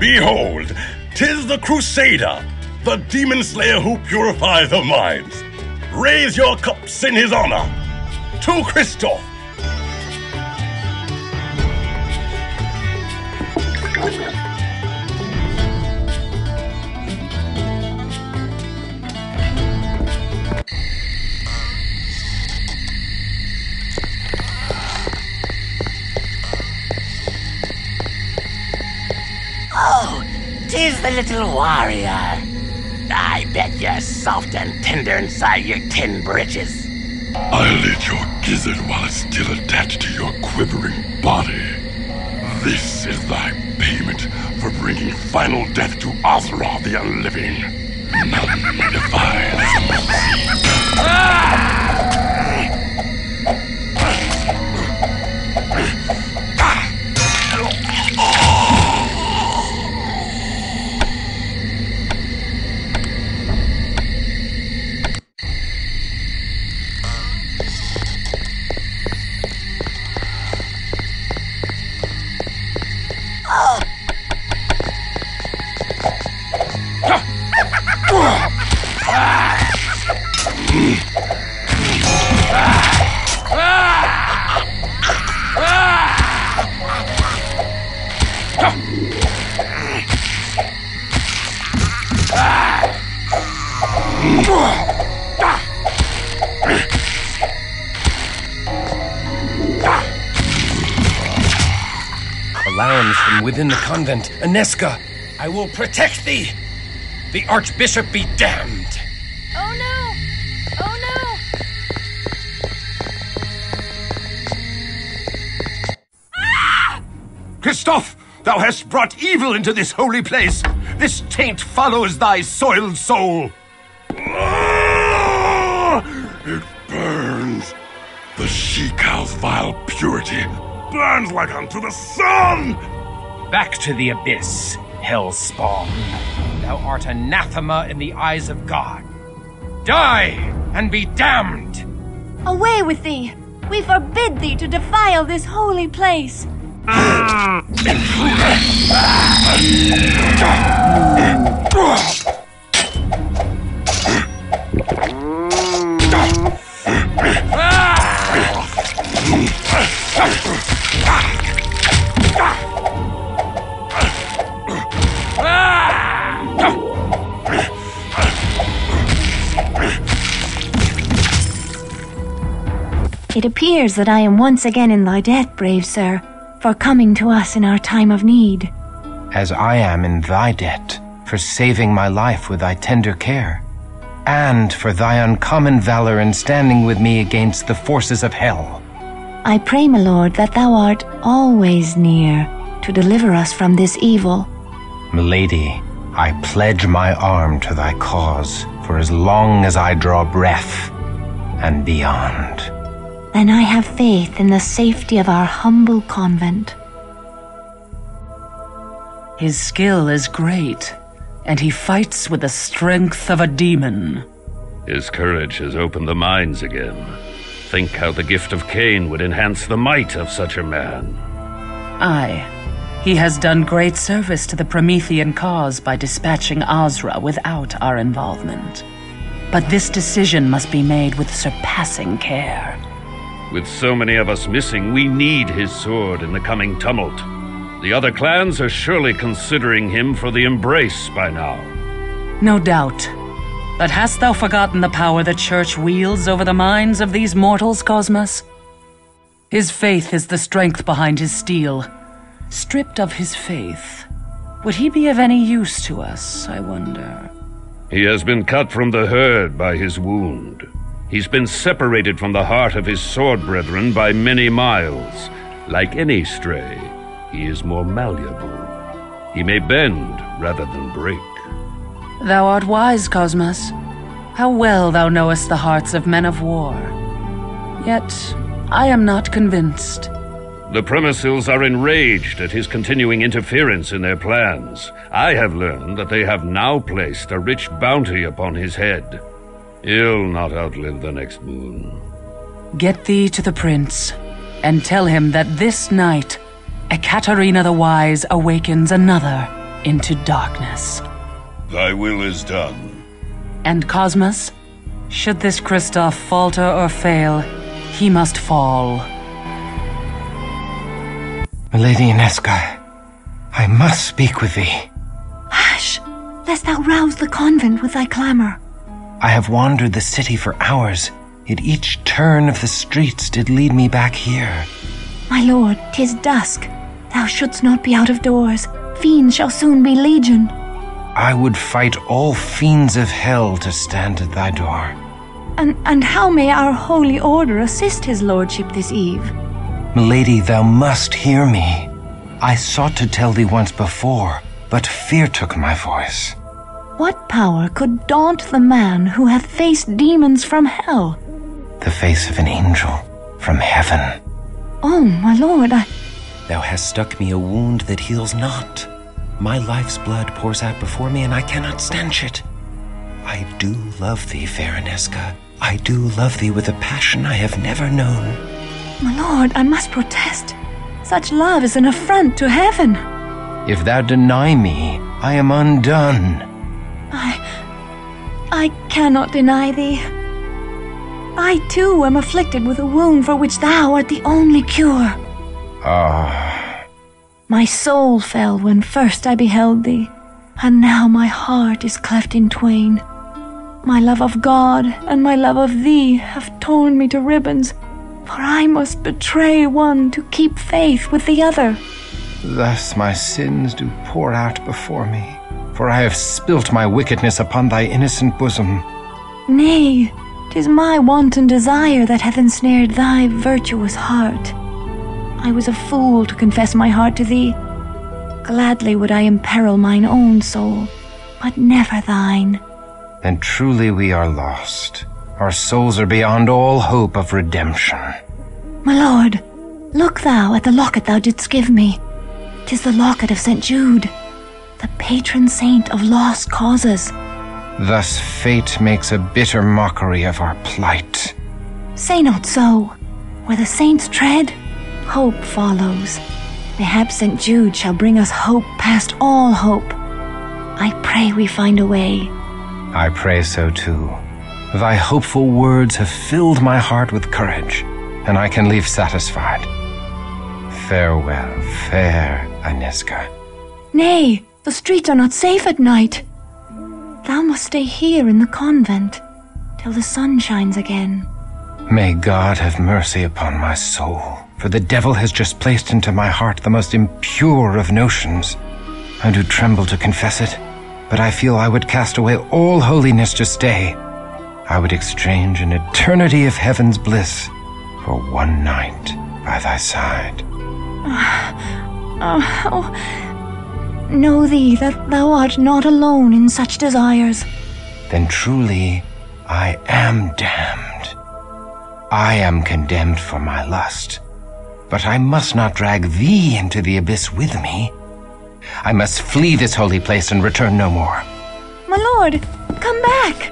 Behold, 'tis the Crusader, the demon slayer who purifies the minds. Raise your cups in his honor. To Christoph! Oh, 'tis the little warrior. I bet you're soft and tender inside your tin britches. I'll eat your gizzard while it's still attached to your quivering body. This is thy payment for bringing final death to Ozra the Unliving. None may defy this mercy. Alarms from within the convent. Aneska, I will protect thee. The Archbishop be damned. Oh no! Oh no! Ah! Christoph, thou hast brought evil into this holy place. This taint follows thy soiled soul. It burns. The she-cow's vile purity burns like unto the sun! Back to the abyss, hellspawn. Thou art anathema in the eyes of God. Die and be damned! Away with thee! We forbid thee to defile this holy place! It appears that I am once again in thy debt, brave sir, for coming to us in our time of need. As I am in thy debt for saving my life with thy tender care, and for thy uncommon valor in standing with me against the forces of hell. I pray, my lord, that thou art always near to deliver us from this evil. Milady, I pledge my arm to thy cause for as long as I draw breath and beyond. Then I have faith in the safety of our humble convent. His skill is great, and he fights with the strength of a demon. His courage has opened the minds again. Think how the gift of Cain would enhance the might of such a man. Aye, he has done great service to the Promethean cause by dispatching Ozra without our involvement. But this decision must be made with surpassing care. With so many of us missing, we need his sword in the coming tumult. The other clans are surely considering him for the embrace by now. No doubt. But hast thou forgotten the power the Church wields over the minds of these mortals, Cosmas? His faith is the strength behind his steel. Stripped of his faith, would he be of any use to us, I wonder? He has been cut from the herd by his wound. He's been separated from the heart of his sword brethren by many miles. Like any stray, he is more malleable. He may bend rather than break. Thou art wise, Cosmas. How well thou knowest the hearts of men of war. Yet, I am not convinced. The Premissils are enraged at his continuing interference in their plans. I have learned that they have now placed a rich bounty upon his head. He'll not outlive the next moon. Get thee to the prince, and tell him that this night, Ekaterina the Wise awakens another into darkness. Thy will is done. And Cosmas, should this Kristoff falter or fail, he must fall. Lady Inesca, I must speak with thee. Hush, lest thou rouse the convent with thy clamor. I have wandered the city for hours, yet each turn of the streets did lead me back here. My lord, 'tis dusk. Thou shouldst not be out of doors. Fiends shall soon be legion. I would fight all fiends of hell to stand at thy door. And how may our holy order assist his lordship this eve? Milady, thou must hear me. I sought to tell thee once before, but fear took my voice. What power could daunt the man who hath faced demons from hell? The face of an angel from heaven. Oh, my lord, Thou hast stuck me a wound that heals not. My life's blood pours out before me, and I cannot stanch it. I do love thee, fair Inesca. I do love thee with a passion I have never known. My lord, I must protest. Such love is an affront to heaven. If thou deny me, I am undone. I cannot deny thee. I too am afflicted with a wound for which thou art the only cure. My soul fell when first I beheld thee, and now my heart is cleft in twain. My love of God and my love of thee have torn me to ribbons, for I must betray one to keep faith with the other. Thus my sins do pour out before me, for I have spilt my wickedness upon thy innocent bosom. Nay, 'tis my wanton desire that hath ensnared thy virtuous heart. I was a fool to confess my heart to thee. Gladly would I imperil mine own soul, but never thine. Then truly we are lost. Our souls are beyond all hope of redemption. My lord, look thou at the locket thou didst give me. 'Tis the locket of St. Jude, the patron saint of lost causes. Thus fate makes a bitter mockery of our plight. Say not so. Where the saints tread, hope follows. Perhaps St. Jude shall bring us hope past all hope. I pray we find a way. I pray so too. Thy hopeful words have filled my heart with courage, and I can leave satisfied. Farewell, fair Inesca. Nay, the streets are not safe at night. Thou must stay here in the convent till the sun shines again. May God have mercy upon my soul, for the devil has just placed into my heart the most impure of notions. I do tremble to confess it, but I feel I would cast away all holiness to stay. I would exchange an eternity of heaven's bliss for one night by thy side. Know thee that thou art not alone in such desires. Then truly I am damned. I am condemned for my lust, but I must not drag thee into the abyss with me. I must flee this holy place and return no more. My lord, come back!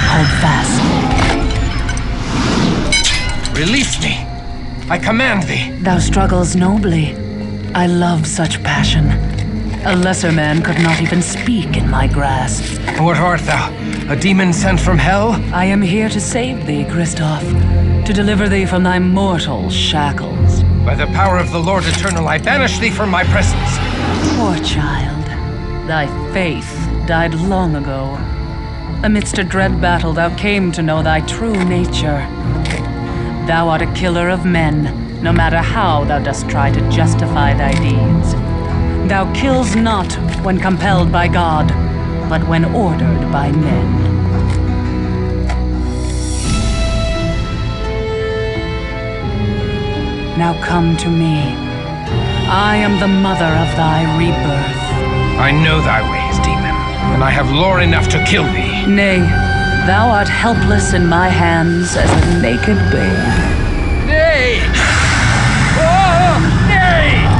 Hold fast. Release me! I command thee! Thou struggles nobly. I love such passion. A lesser man could not even speak in my grasp. What art thou? A demon sent from hell? I am here to save thee, Kristoff. To deliver thee from thy mortal shackles. By the power of the Lord Eternal, I banish thee from my presence. Poor child. Thy faith died long ago. Amidst a dread battle, thou came to know thy true nature. Thou art a killer of men, no matter how thou dost try to justify thy deeds. Thou kills not when compelled by God, but when ordered by men. Now come to me. I am the mother of thy rebirth. I know thy ways, demon, and I have lore enough to kill thee. Nay, thou art helpless in my hands as a naked babe. Nay! Oh, nay!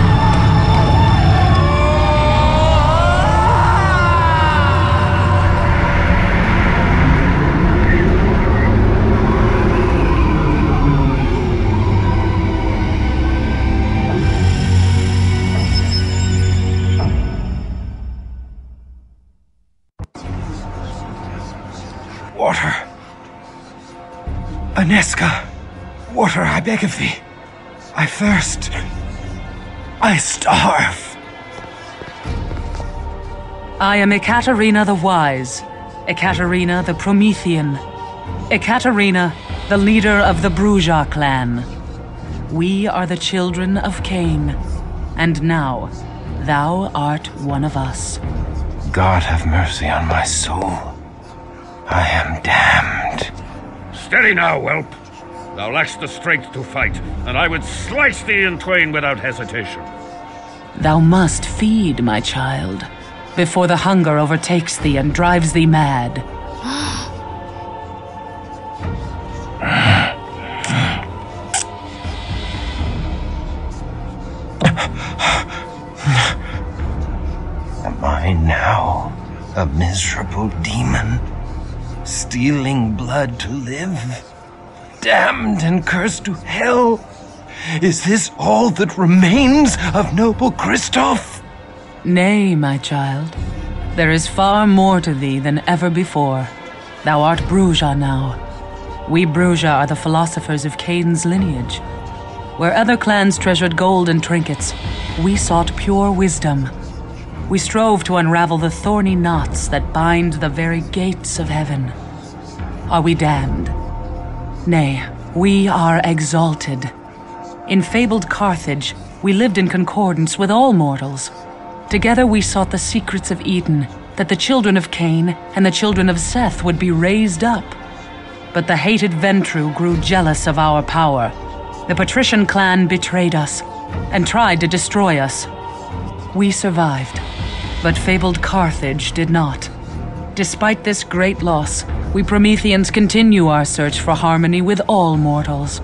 Water. Aneska. Water, I beg of thee. I thirst. I starve. I am Ekaterina the Wise, Ekaterina the Promethean, Ekaterina, the leader of the Brujah clan. We are the children of Cain, and now thou art one of us. God have mercy on my soul. I am damned. Steady now, whelp. Thou lackst the strength to fight, and I would slice thee in twain without hesitation. Thou must feed, my child, before the hunger overtakes thee and drives thee mad. Am I now a miserable demon, stealing blood to live? Damned and cursed to hell? Is this all that remains of noble Kristoff? Nay, my child. There is far more to thee than ever before. Thou art Brujah now. We Brujah are the philosophers of Cain's lineage. Where other clans treasured gold and trinkets, we sought pure wisdom. We strove to unravel the thorny knots that bind the very gates of heaven. Are we damned? Nay, we are exalted. In fabled Carthage, we lived in concordance with all mortals. Together we sought the secrets of Eden, that the children of Cain and the children of Seth would be raised up. But the hated Ventrue grew jealous of our power. The patrician clan betrayed us and tried to destroy us. We survived, but fabled Carthage did not. Despite this great loss, we Prometheans continue our search for harmony with all mortals.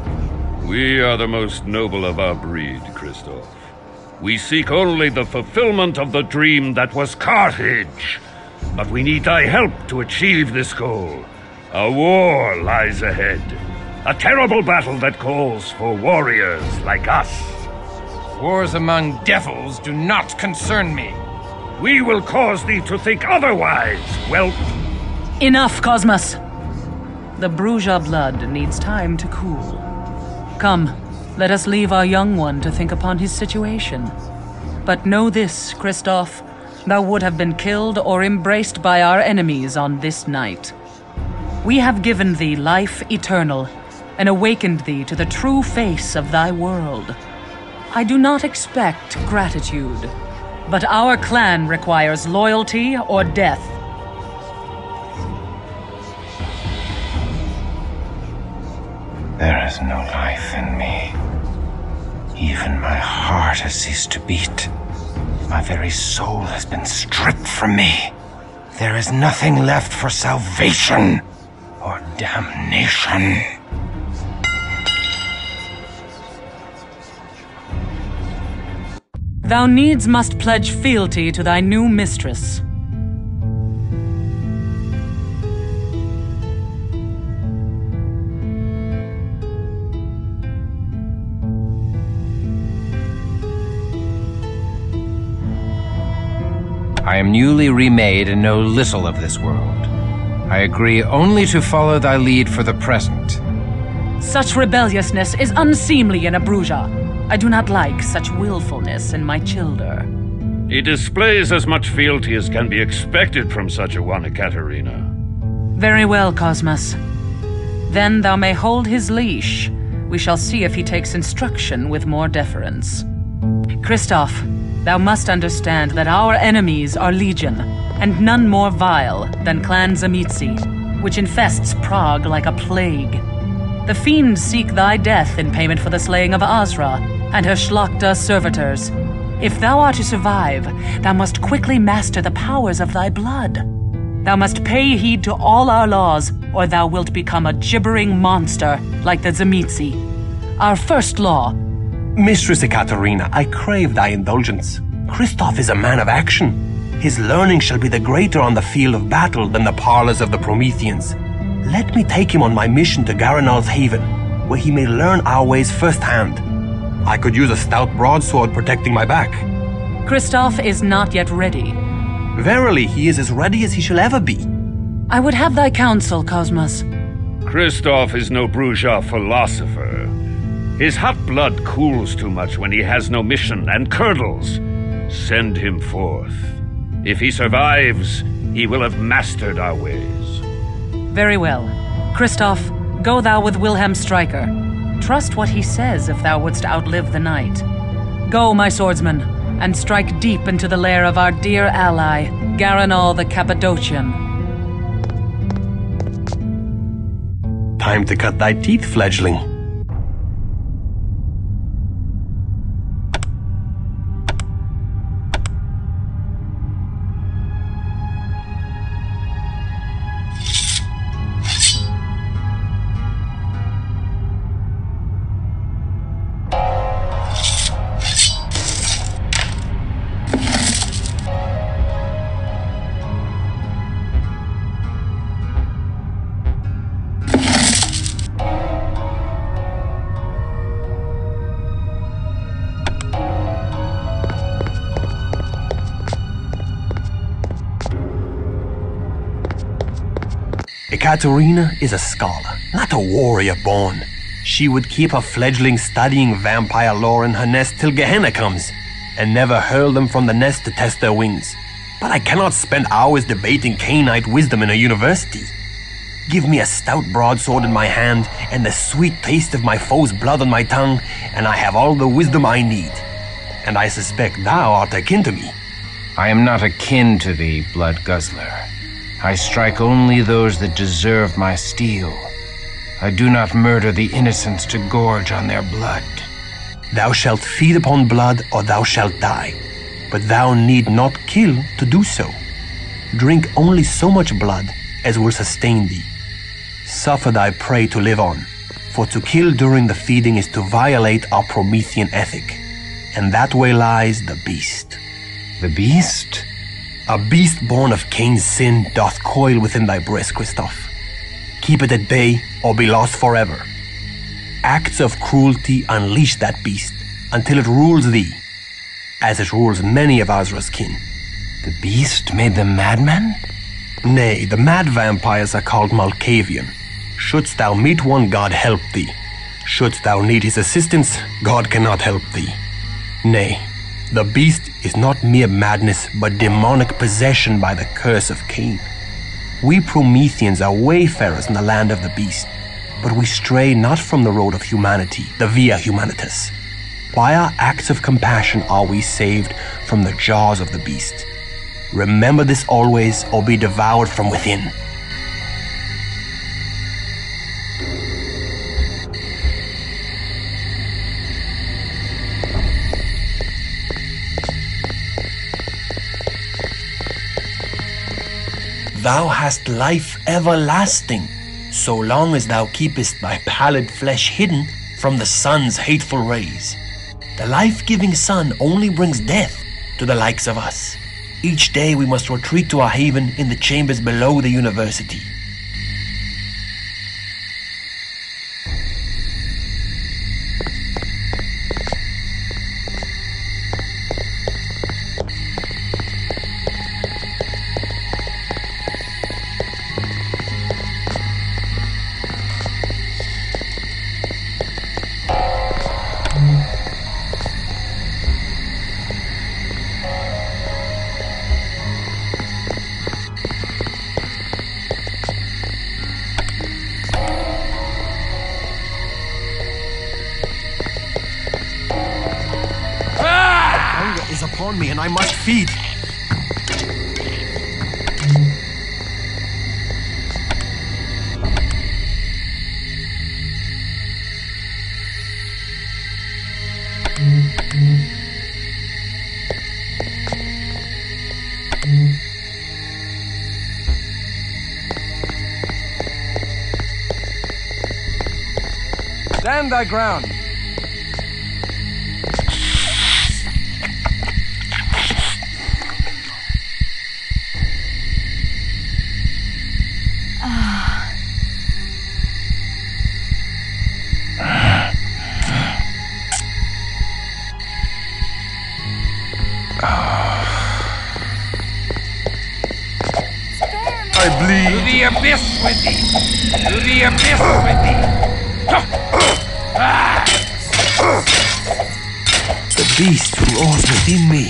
We are the most noble of our breed, Kristoff. We seek only the fulfillment of the dream that was Carthage. But we need thy help to achieve this goal. A war lies ahead. A terrible battle that calls for warriors like us. Wars among devils do not concern me. We will cause thee to think otherwise, whelp. Enough, Cosmos! The Brujah blood needs time to cool. Come, let us leave our young one to think upon his situation. But know this, Kristoff, thou would have been killed or embraced by our enemies on this night. We have given thee life eternal, and awakened thee to the true face of thy world. I do not expect gratitude, but our clan requires loyalty or death. There is no life in me. Even my heart has ceased to beat. My very soul has been stripped from me. There is nothing left for salvation or damnation. Thou needs must pledge fealty to thy new mistress. I am newly remade and know little of this world. I agree only to follow thy lead for the present. Such rebelliousness is unseemly in a Bruja. I do not like such willfulness in my childer. He displays as much fealty as can be expected from such a one, Ekaterina. Very well, Cosmas. Then thou may hold his leash. We shall see if he takes instruction with more deference. Kristoff, thou must understand that our enemies are legion, and none more vile than Clan Tzimisce, which infests Prague like a plague. The fiends seek thy death in payment for the slaying of Azra and her Shlachta servitors. If thou art to survive, thou must quickly master the powers of thy blood. Thou must pay heed to all our laws, or thou wilt become a gibbering monster like the Tzimisce. Our first law. Mistress Ekaterina, I crave thy indulgence. Kristoff is a man of action. His learning shall be the greater on the field of battle than the parlors of the Prometheans. Let me take him on my mission to Garanal's Haven, where he may learn our ways firsthand. I could use a stout broadsword protecting my back. Kristoff is not yet ready. Verily, he is as ready as he shall ever be. I would have thy counsel, Cosmas. Kristoff is no Bruja philosopher. His hot blood cools too much when he has no mission and curdles. Send him forth. If he survives, he will have mastered our ways. Very well. Kristoff, go thou with Wilhelm Stryker. Trust what he says if thou wouldst outlive the night. Go, my swordsman, and strike deep into the lair of our dear ally, Garanal the Cappadocian. Time to cut thy teeth, fledgling. Ekaterina is a scholar, not a warrior born. She would keep her fledglings studying vampire lore in her nest till Gehenna comes, and never hurl them from the nest to test their wings. But I cannot spend hours debating Cainite wisdom in a university. Give me a stout broadsword in my hand, and the sweet taste of my foe's blood on my tongue, and I have all the wisdom I need. And I suspect thou art akin to me. I am not akin to thee, blood guzzler. I strike only those that deserve my steel. I do not murder the innocents to gorge on their blood. Thou shalt feed upon blood, or thou shalt die. But thou need not kill to do so. Drink only so much blood as will sustain thee. Suffer thy prey to live on, for to kill during the feeding is to violate our Promethean ethic. And that way lies the beast. The beast? A beast born of Cain's sin doth coil within thy breast, Kristoff. Keep it at bay, or be lost forever. Acts of cruelty unleash that beast until it rules thee, as it rules many of Azra's kin. The beast made them madmen? Nay, the mad vampires are called Malkavian. Shouldst thou meet one, God help thee. Shouldst thou need his assistance, God cannot help thee. Nay, the beast is not mere madness, but demonic possession by the curse of Cain. We Prometheans are wayfarers in the land of the beast, but we stray not from the road of humanity, the Via Humanitas. By our acts of compassion are we saved from the jaws of the beast. Remember this always, or be devoured from within. thou hast life everlasting, so long as thou keepest thy pallid flesh hidden from the sun's hateful rays. The life-giving sun only brings death to the likes of us. Each day we must retreat to our haven in the chambers below the university. Is upon me, and I must feed. Stand thy ground. I bleed. To the abyss with thee! To the abyss with thee! The beast roars within me.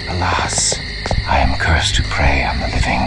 Alas, I am cursed to prey on the living.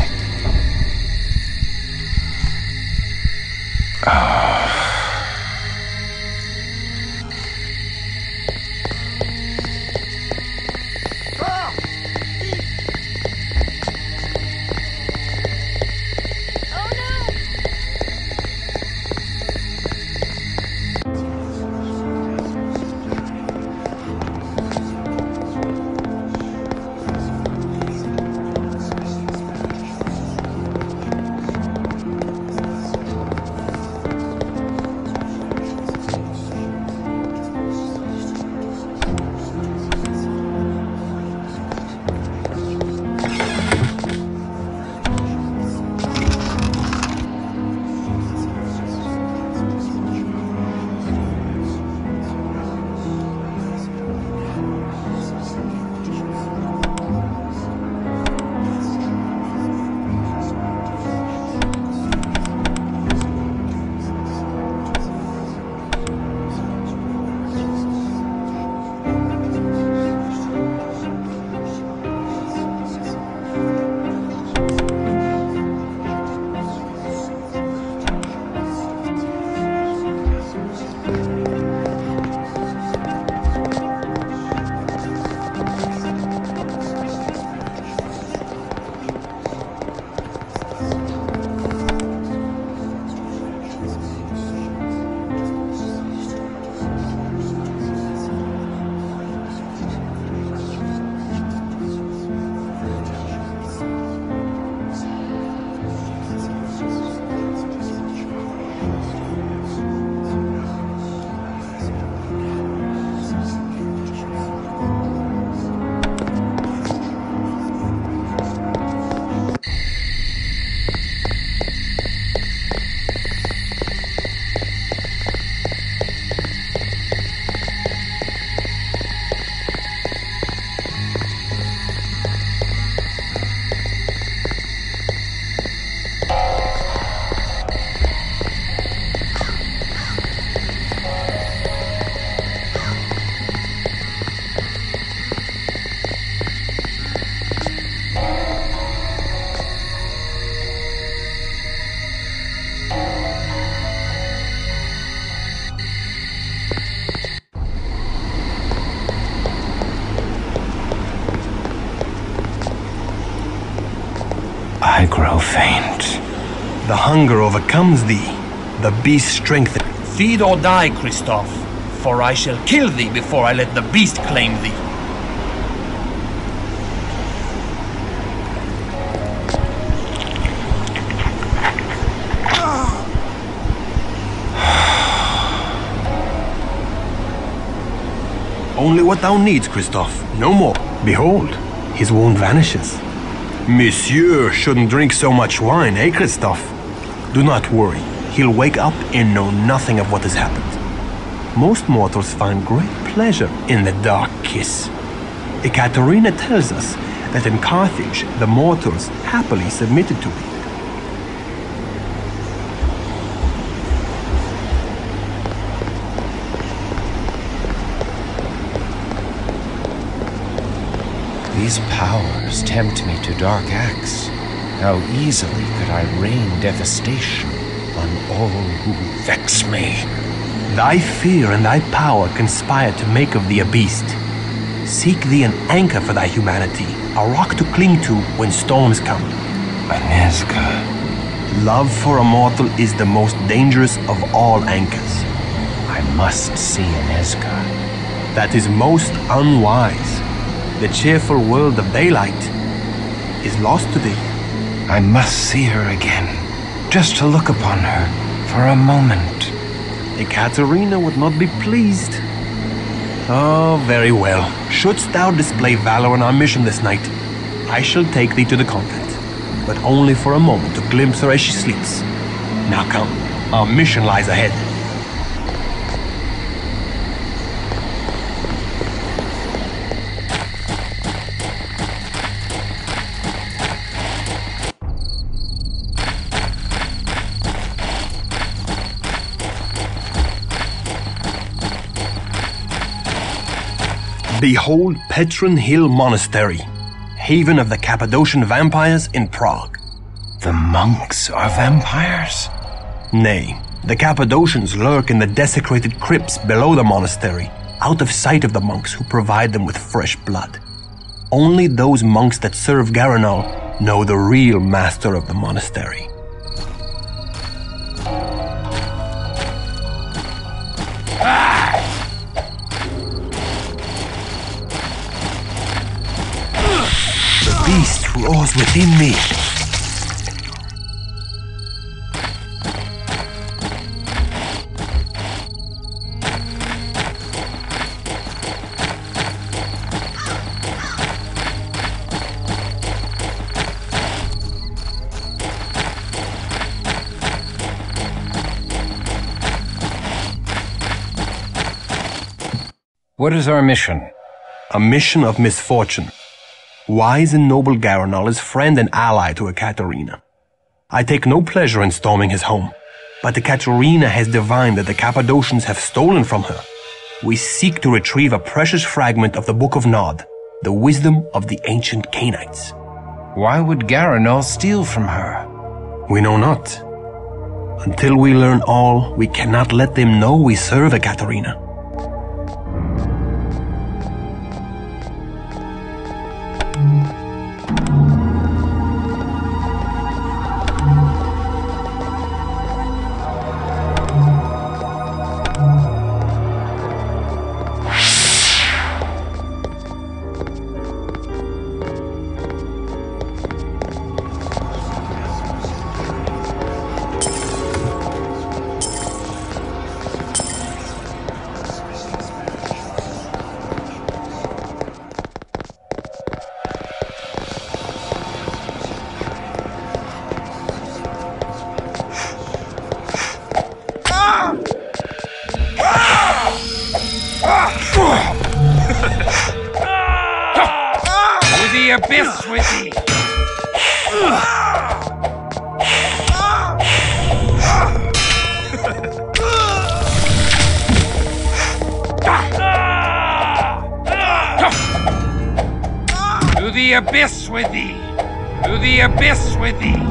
The hunger overcomes thee. The beast strengthens. Feed or die, Kristoff, for I shall kill thee before I let the beast claim thee. Only what thou needs, Kristoff. No more. Behold, his wound vanishes. Monsieur shouldn't drink so much wine, eh, Kristoff? Do not worry. He'll wake up and know nothing of what has happened. Most mortals find great pleasure in the dark kiss. Ekaterina tells us that in Carthage, the mortals happily submitted to it. These powers tempt me to dark acts. How easily could I rain devastation on all who vex me. Thy fear and thy power conspire to make of thee a beast. Seek thee an anchor for thy humanity, a rock to cling to when storms come. Anezka. Love for a mortal is the most dangerous of all anchors. I must see Anezka. That is most unwise. The cheerful world of daylight is lost to thee. I must see her again, just to look upon her for a moment. Ekaterina would not be pleased. Oh, very well. Shouldst thou display valor on our mission this night, I shall take thee to the convent, but only for a moment to glimpse her as she sleeps. Now come, our mission lies ahead. Behold Petrin Hill Monastery, haven of the Cappadocian vampires in Prague. The monks are vampires? Nay, the Cappadocians lurk in the desecrated crypts below the monastery, out of sight of the monks who provide them with fresh blood. Only those monks that serve Garanol know the real master of the monastery. The beast roars within me. What is our mission? A mission of misfortune. Wise and noble Garanol is friend and ally to Ekaterina. I take no pleasure in storming his home, but Ekaterina has divined that the Cappadocians have stolen from her. We seek to retrieve a precious fragment of the Book of Nod, the wisdom of the ancient Canaanites. Why would Garanol steal from her? We know not. Until we learn all, we cannot let them know we serve Ekaterina. To the abyss with thee! To the abyss with thee! To the abyss with thee!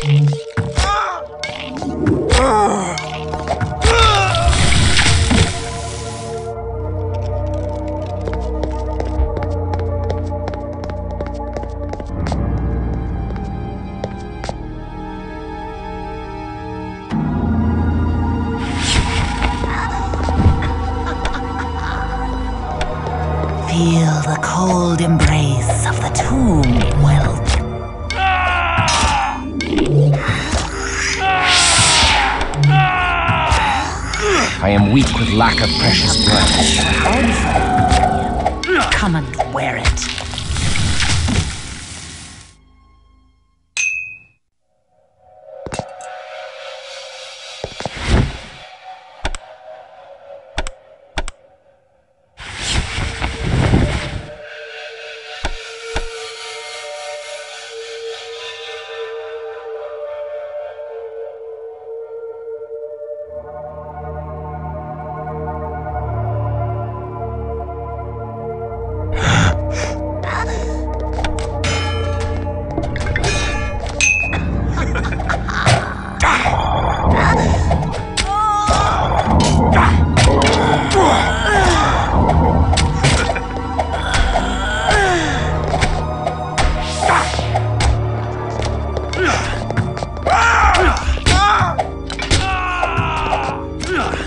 Feel the cold embrace of the tomb, whelp. I am weak with lack of precious blood. Come and wear it.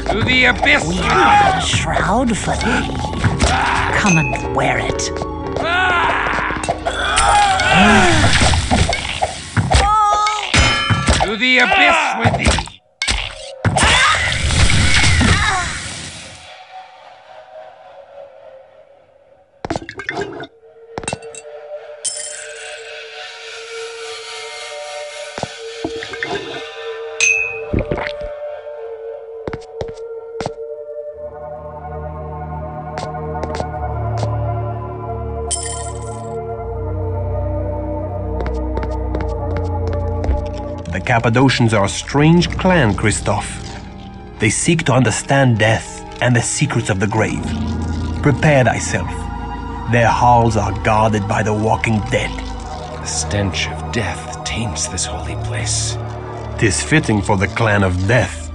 To the abyss! We have a shroud for thee. Come and wear it. To the abyss with thee! The Cappadocians are a strange clan, Kristoff. They seek to understand death and the secrets of the grave. Prepare thyself. Their halls are guarded by the walking dead. The stench of death taints this holy place. 'Tis fitting for the clan of death.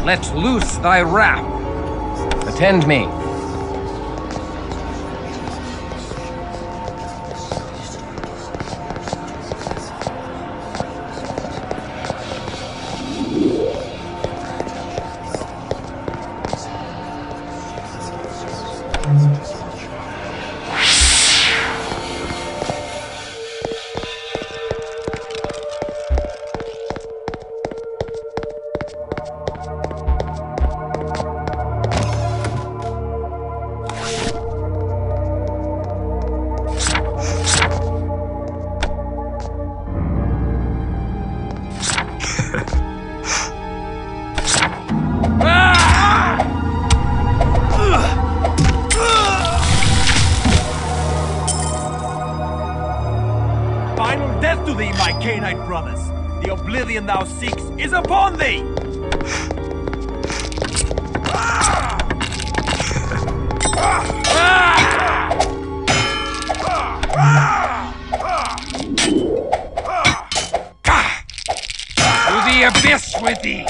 Let loose thy wrath. Attend me. Final death to thee, my Canaanite brothers! The oblivion thou seeks is upon thee! To the abyss with thee!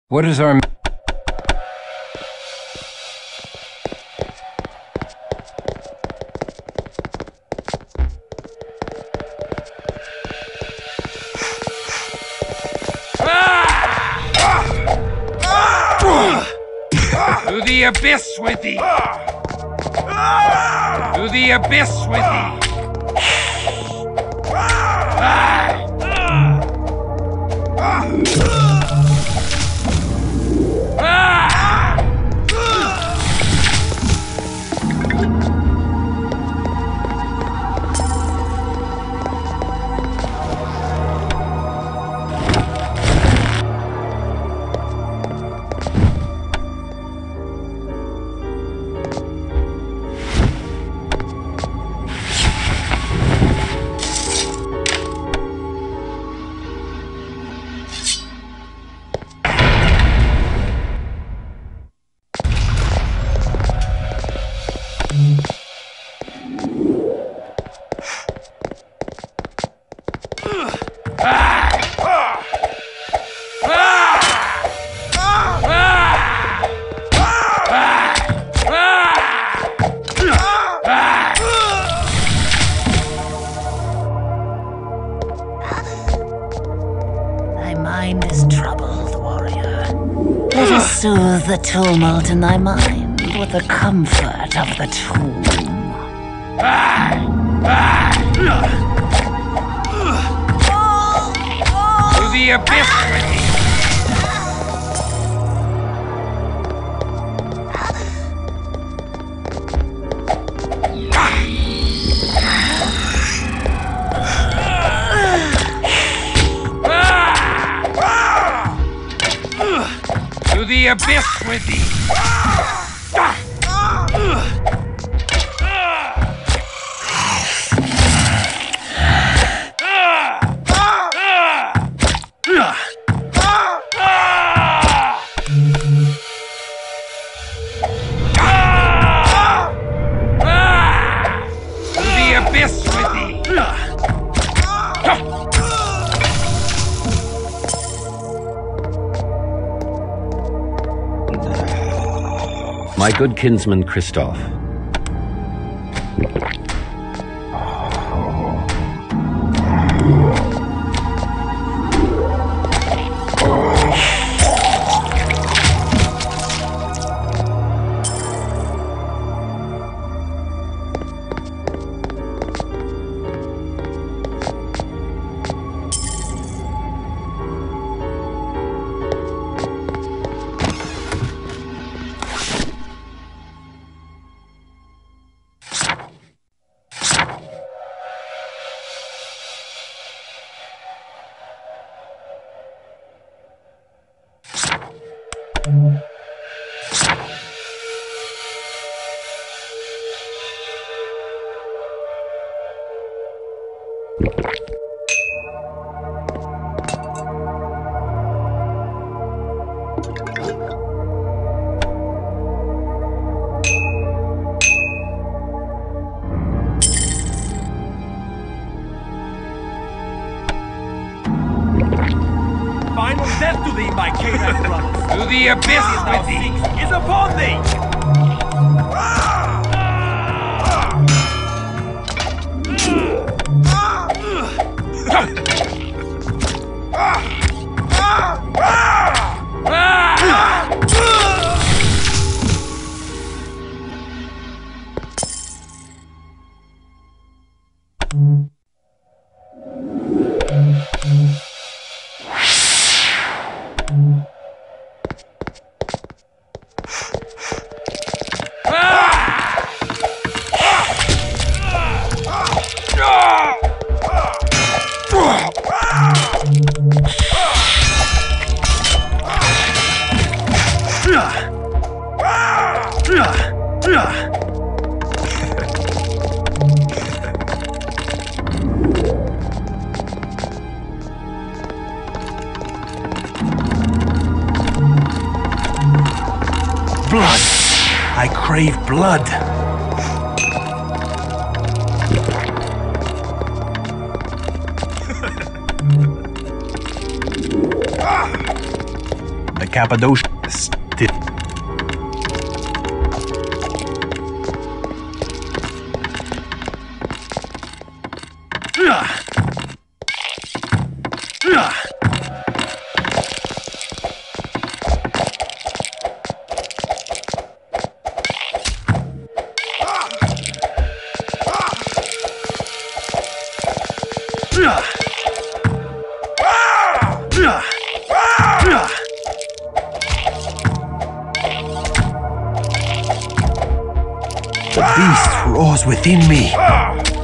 What is our... To the abyss with thee! To the abyss with thee! Thy mind is troubled, warrior. Let us soothe the tumult in thy mind with the comfort of the tomb. To the abyss with thee! To the abyss with thee! To the abyss with thee! My good kinsman Christoph. Death to thee, my canine brothers! To the abyss with thee! Is upon thee! Blood! I crave blood! The Cappadocia still. The beast roars within me.